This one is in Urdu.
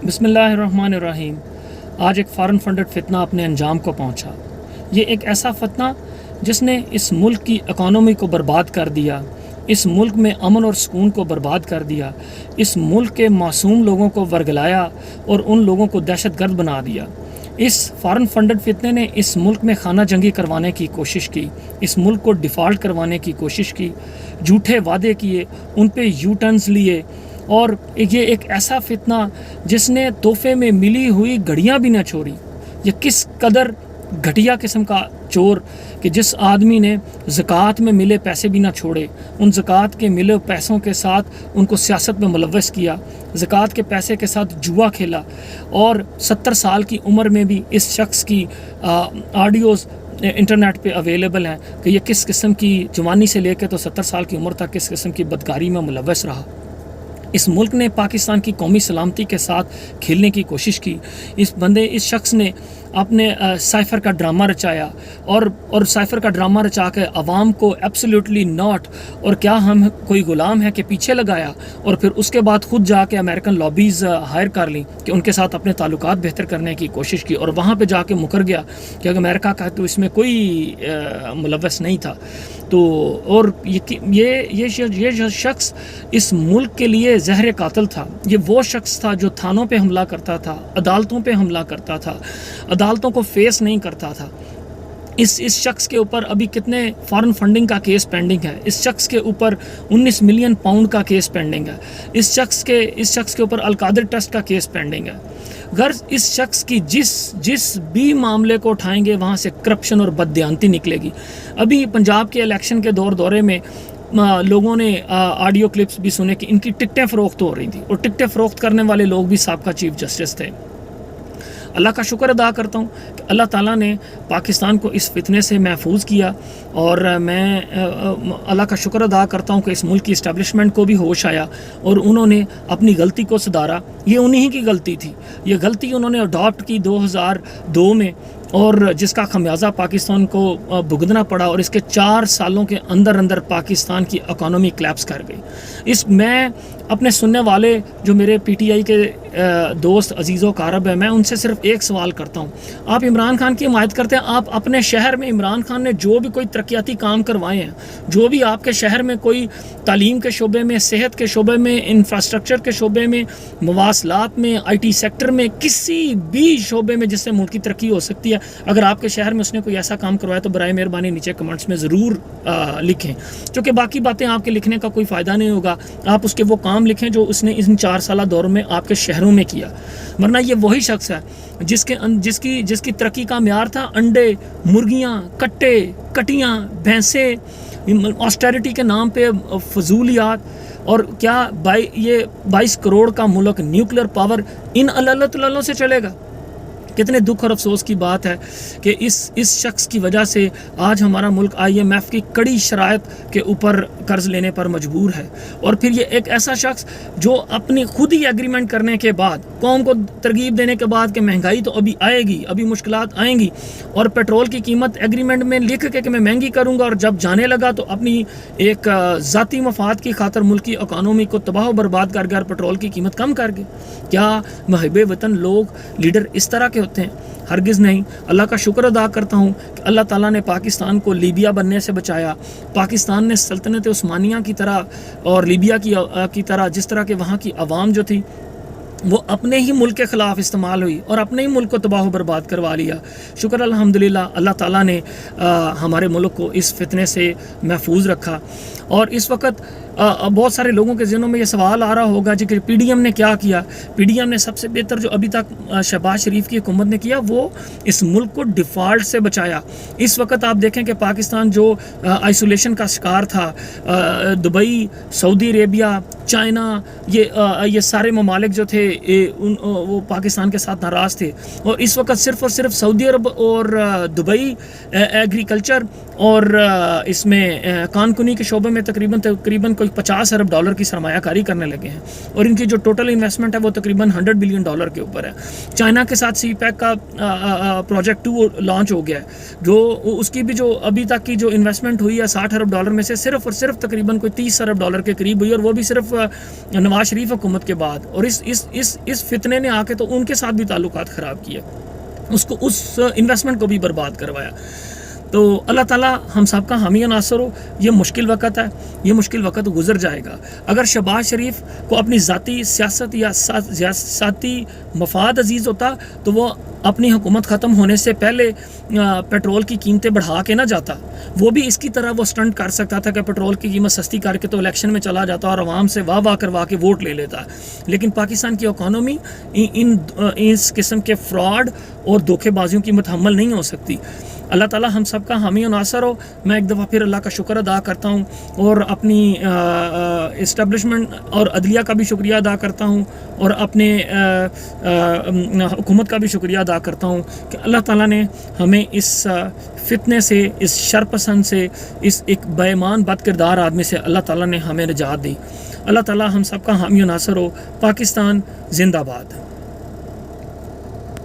بسم اللہ الرحمن الرحیم۔ آج ایک فارن فنڈڈ فتنہ اپنے انجام کو پہنچا۔ یہ ایک ایسا فتنہ جس نے اس ملک کی اکانومی کو برباد کر دیا، اس ملک میں امن اور سکون کو برباد کر دیا، اس ملک کے معصوم لوگوں کو ورگلایا اور ان لوگوں کو دہشت گرد بنا دیا۔ اس فارن فنڈڈ فتنے نے اس ملک میں خانہ جنگی کروانے کی کوشش کی، اس ملک کو ڈیفالٹ کروانے کی کوشش کی، جھوٹے وعدے کیے، ان پہ یو ٹرنز لیے، اور یہ ایک ایسا فتنہ جس نے تحفے میں ملی ہوئی گھڑیاں بھی نہ چھوڑی۔ یہ کس قدر گھٹیا قسم کا چور کہ جس آدمی نے زکوٰۃ میں ملے پیسے بھی نہ چھوڑے، ان زکوٰۃ کے ملے پیسوں کے ساتھ ان کو سیاست میں ملوث کیا، زکوٰۃ کے پیسے کے ساتھ جوا کھیلا، اور 70 سال کی عمر میں بھی اس شخص کی آڈیوز انٹرنیٹ پہ اویلیبل ہیں کہ یہ کس قسم کی جوانی سے لے کے تو 70 سال کی عمر تک کس قسم کی بدکاری میں ملوث رہا۔ اس ملک نے پاکستان کی قومی سلامتی کے ساتھ کھیلنے کی کوشش کی۔ اس شخص نے اپنے سائفر کا ڈرامہ رچایا اور سائفر کا ڈرامہ رچا کے عوام کو ایبسلیوٹلی ناٹ اور کیا ہم کوئی غلام ہے کہ پیچھے لگایا، اور پھر اس کے بعد خود جا کے امریکن لابیز ہائر کر لیں کہ ان کے ساتھ اپنے تعلقات بہتر کرنے کی کوشش کی، اور وہاں پہ جا کے مکر گیا کہ اگر امریکہ کا تو اس میں کوئی ملوث نہیں تھا۔ تو اور یہ شخص اس ملک کے لیے زہر قاتل تھا۔ یہ وہ شخص تھا جو تھانوں پہ حملہ کرتا تھا، عدالتوں پہ حملہ کرتا تھا، عدالتوں کو فیس نہیں کرتا تھا۔ اس شخص کے اوپر ابھی کتنے فارن فنڈنگ کا کیس پینڈنگ ہے، اس شخص کے اوپر 19 ملین پاؤنڈ کا کیس پینڈنگ ہے، اس شخص کے اوپر القادر ٹرسٹ کا کیس پینڈنگ ہے۔ غرض اس شخص کی جس بھی معاملے کو اٹھائیں گے وہاں سے کرپشن اور بددیانتی نکلے گی۔ ابھی پنجاب کے الیکشن کے دورے میں لوگوں نے آڈیو کلپس بھی سنے کہ ان کی ٹکٹیں فروخت ہو رہی تھیں، اور ٹکٹیں فروخت کرنے والے لوگ بھی سابقہ چیف جسٹس تھے۔ اللہ کا شکر ادا کرتا ہوں کہ اللہ تعالیٰ نے پاکستان کو اس فتنے سے محفوظ کیا، اور میں اللہ کا شکر ادا کرتا ہوں کہ اس ملک کی اسٹیبلشمنٹ کو بھی ہوش آیا اور انہوں نے اپنی غلطی کو سدھارا۔ یہ انہی کی غلطی تھی، یہ غلطی انہوں نے اڈاپٹ کی 2002 میں، اور جس کا خمیازہ پاکستان کو بھگتنا پڑا، اور اس کے 4 سالوں کے اندر پاکستان کی اکانومی کلیپس کر گئی۔ میں اپنے سننے والے جو میرے پی ٹی آئی کے دوست عزیز و اقارب ہیں، میں ان سے صرف ایک سوال کرتا ہوں۔ آپ عمران خان کی حمایت کرتے ہیں، آپ اپنے شہر میں عمران خان نے جو بھی کوئی ترقیاتی کام کروائے ہیں، جو بھی آپ کے شہر میں کوئی تعلیم کے شعبے میں، صحت کے شعبے میں، انفراسٹرکچر کے شعبے میں، مواصلات میں، آئی ٹی سیکٹر میں، کسی بھی شعبے میں جس سے ملک کی ترقی ہو سکتی ہے، اگر آپ کے شہر میں اس نے کوئی ایسا کام کروایا تو برائے مہربانی نیچے کمنٹس میں ضرور لکھیں، کیونکہ باقی باتیں آپ کے لکھنے کا کوئی فائدہ نہیں ہوگا۔ آپ اس کے وہ کام لکھیں جو اس نے ان 4 سالہ دور میں آپ کے شہروں میں کیا، ورنہ یہ وہی شخص ہے جس کی ترقی کا معیار تھا انڈے، مرغیاں، کٹے، کٹیاں، بھینسیں، آسٹیرٹی کے نام پہ فضولیات، اور کیا یہ 22 کروڑ کا ملک نیوکلیر پاور ان اللہ تعالیٰ سے چلے گا؟ کتنے دکھ اور افسوس کی بات ہے کہ اس شخص کی وجہ سے آج ہمارا ملک IMF کی کڑی شرائط کے اوپر قرض لینے پر مجبور ہے، اور پھر یہ ایک ایسا شخص جو اپنی خود ہی ایگریمنٹ کرنے کے بعد، قوم کو ترغیب دینے کے بعد کہ مہنگائی تو ابھی آئے گی، ابھی مشکلات آئیں گی، اور پیٹرول کی قیمت ایگریمنٹ میں لکھ کے کہ میں مہنگی کروں گا، اور جب جانے لگا تو اپنی ایک ذاتی مفاد کی خاطر ملک کی اکانومی کو تباہ و برباد کر گیا اور پیٹرول کی قیمت کم کر گئے۔ کیا محب وطن لوگ لیڈر اس طرح کے ہوتے ہیں؟ ہرگز نہیں۔ اللہ کا شکر ادا کرتا ہوں کہ اللہ تعالیٰ نے پاکستان کو لیبیا بننے سے بچایا۔ پاکستان نے سلطنت عثمانیہ کی طرح اور لیبیا کی طرح، جس طرح کہ وہاں کی عوام جو تھی وہ اپنے ہی ملک کے خلاف استعمال ہوئی اور اپنے ہی ملک کو تباہ و برباد کروا لیا۔ شکر الحمدللہ اللہ تعالیٰ نے ہمارے ملک کو اس فتنے سے محفوظ رکھا۔ اور اس وقت بہت سارے لوگوں کے ذہنوں میں یہ سوال آ رہا ہوگا جی کہ پی ڈی ایم نے کیا کیا؟ پی ڈی ایم نے سب سے بہتر جو ابھی تک شہباز شریف کی حکومت نے کیا وہ اس ملک کو ڈیفالٹ سے بچایا۔ اس وقت آپ دیکھیں کہ پاکستان جو آئسولیشن کا شکار تھا، دبئی، سعودی عربیہ، چائنا، یہ سارے ممالک جو تھے وہ پاکستان کے ساتھ ناراض تھے، اور اس وقت صرف اور صرف سعودی عرب اور دبئی ایگریکلچر اور اس میں کان کنی کے شعبے میں تقریباً کوئی کوئی 50 ارب ڈالر کی سرمایہ کاری کرنے لگے ہیں، اور ان کی جو ٹوٹل انویسٹمنٹ ہے وہ تقریباً $100 بلین کے اوپر ہے۔ چائنا کے ساتھ سی پیک کا پروجیکٹ 2 لانچ ہو گیا ہے، جو اس کی بھی جو ابھی تک کی جو انویسٹمنٹ ہوئی ہے $60 ارب میں سے صرف اور صرف تقریباً کوئی $30 ارب کے قریب ہوئی، اور وہ بھی صرف نواز شریف حکومت کے بعد۔ اور اس فتنے نے آ کے تو ان کے ساتھ بھی تعلقات خراب کیے، اس انویسٹمنٹ کو بھی برباد کروایا۔ تو اللہ تعالیٰ ہم سب کا حامی و ناصر ہو۔ یہ مشکل وقت ہے، یہ مشکل وقت گزر جائے گا۔ اگر شہباز شریف کو اپنی ذاتی سیاست یا ذاتی مفاد عزیز ہوتا تو وہ اپنی حکومت ختم ہونے سے پہلے پیٹرول کی قیمتیں بڑھا کے نہ جاتا، وہ بھی اس کی طرح وہ سٹنٹ کر سکتا تھا کہ پیٹرول کی قیمت سستی کر کے تو الیکشن میں چلا جاتا اور عوام سے واہ کروا کے ووٹ لے لیتا۔ لیکن پاکستان کی اکانومی اس قسم کے فراڈ اور دھوکے بازیوں کی متحمل نہیں ہو سکتی۔ اللہ تعالیٰ ہم سب کا حامی و ناصر ہو۔ میں ایک دفعہ پھر اللہ کا شکر ادا کرتا ہوں، اور اپنی اسٹیبلشمنٹ اور عدلیہ کا بھی شکریہ ادا کرتا ہوں، اور اپنے حکومت کا بھی شکریہ ادا کرتا ہوں کہ اللہ تعالیٰ نے ہمیں اس فتنے سے، اس شرپسند سے، اس ایک بے ایمان بد کردار آدمی سے اللہ تعالیٰ نے ہمیں نجات دی۔ اللہ تعالیٰ ہم سب کا حامی و ناصر ہو۔ پاکستان زندہ باد۔